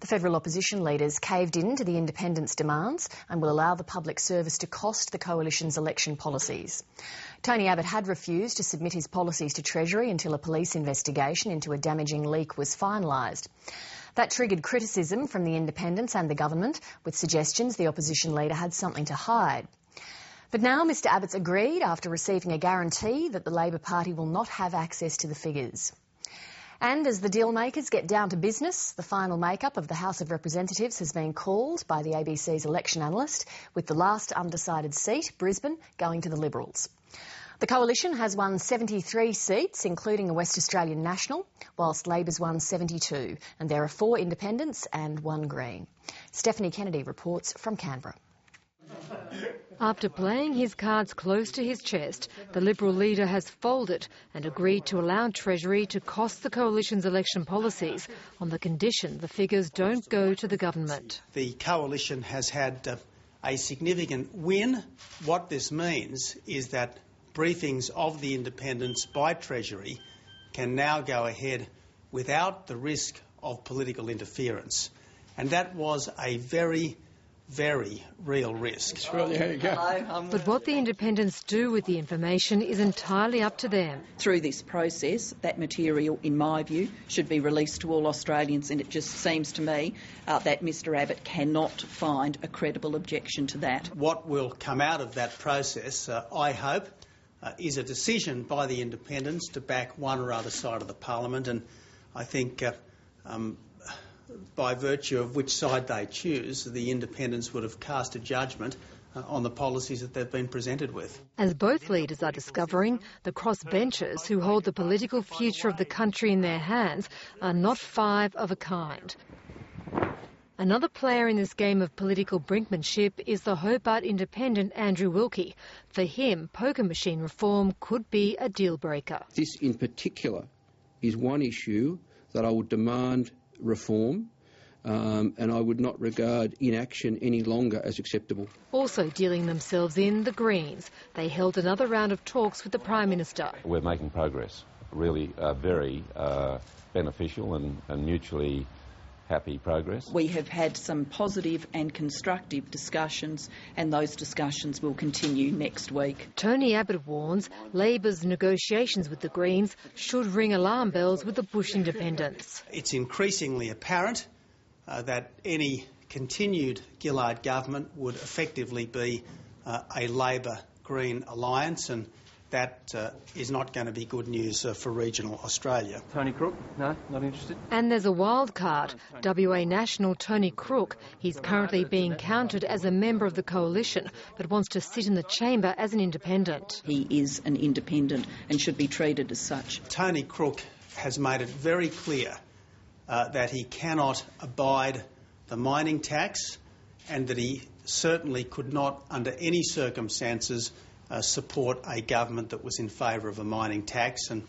The federal opposition leaders caved in to the independents' demands and will allow the public service to cost the coalition's election policies. Tony Abbott had refused to submit his policies to Treasury until a police investigation into a damaging leak was finalised. That triggered criticism from the independents and the government, with suggestions the opposition leader had something to hide. But now Mr Abbott's agreed after receiving a guarantee that the Labor Party will not have access to the figures. And as the deal makers get down to business, the final makeup of the House of Representatives has been called by the ABC's election analyst, with the last undecided seat, Brisbane, going to the Liberals. The coalition has won 73 seats, including a West Australian National, whilst Labor's won 72, and there are 4 independents and 1 Green. Stephanie Kennedy reports from Canberra. After playing his cards close to his chest, the Liberal leader has folded and agreed to allow Treasury to cost the coalition's election policies on the condition the figures don't go to the government. The coalition has had a significant win. What this means is that briefings of the independents by Treasury can now go ahead without the risk of political interference. And that was a very real risk. But what the independents do with the information is entirely up to them. Through this process, that material, in my view, should be released to all Australians, and it just seems to me that Mr Abbott cannot find a credible objection to that. What will come out of that process, I hope, is a decision by the independents to back one or other side of the parliament, and I think by virtue of which side they choose, the independents would have cast a judgment on the policies that they've been presented with. As both leaders are discovering, the crossbenchers who hold the political future of the country in their hands are not 5 of a kind. Another player in this game of political brinkmanship is the Hobart independent Andrew Wilkie. For him, poker machine reform could be a deal breaker. This in particular is one issue that I would demand reform, and I would not regard inaction any longer as acceptable. Also dealing themselves in, the Greens. They held another round of talks with the Prime Minister. We're making progress, really very beneficial and mutually happy progress. We have had some positive and constructive discussions, and those discussions will continue next week. Tony Abbott warns Labor's negotiations with the Greens should ring alarm bells with the Bush independents. It's increasingly apparent that any continued Gillard government would effectively be a Labor-Green alliance, and that is not going to be good news for regional Australia. Tony Crook? No, not interested. And there's a wild card. WA National Tony Crook. He's currently being counted as a member of the coalition, but wants to sit in the chamber as an independent. He is an independent and should be treated as such. Tony Crook has made it very clear that he cannot abide the mining tax, and that he certainly could not, under any circumstances, support a government that was in favour of a mining tax, and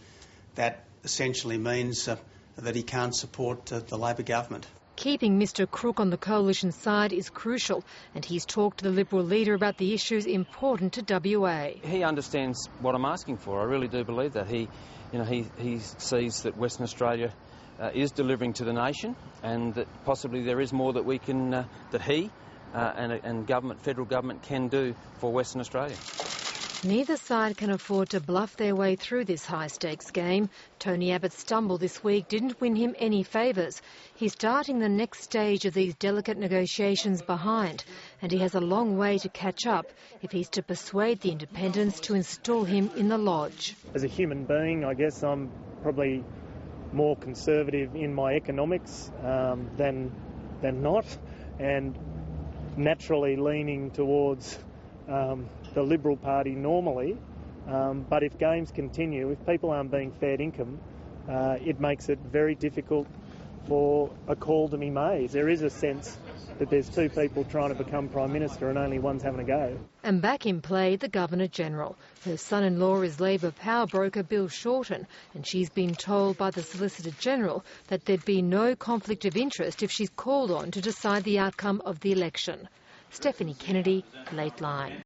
that essentially means that he can't support the Labor government. Keeping Mr Crook on the coalition side is crucial, and he's talked to the Liberal leader about the issues important to WA. He understands what I'm asking for. I really do believe that. He sees that Western Australia is delivering to the nation, and that possibly there is more that we can, that he and government, federal government, can do for Western Australia. Neither side can afford to bluff their way through this high-stakes game. Tony Abbott's stumble this week didn't win him any favours. He's starting the next stage of these delicate negotiations behind, and he has a long way to catch up if he's to persuade the independents to install him in the lodge. As a human being, I guess I'm probably more conservative in my economics than not, and naturally leaning towards the Liberal Party normally, but if games continue, if people aren't being fed income, it makes it very difficult for a call to be made. There is a sense that there's 2 people trying to become Prime Minister and only one's having a go. And back in play, the Governor-General. Her son-in-law is Labor power broker Bill Shorten, and she's been told by the Solicitor-General that there'd be no conflict of interest if she's called on to decide the outcome of the election. Stephanie Kennedy, Late Line.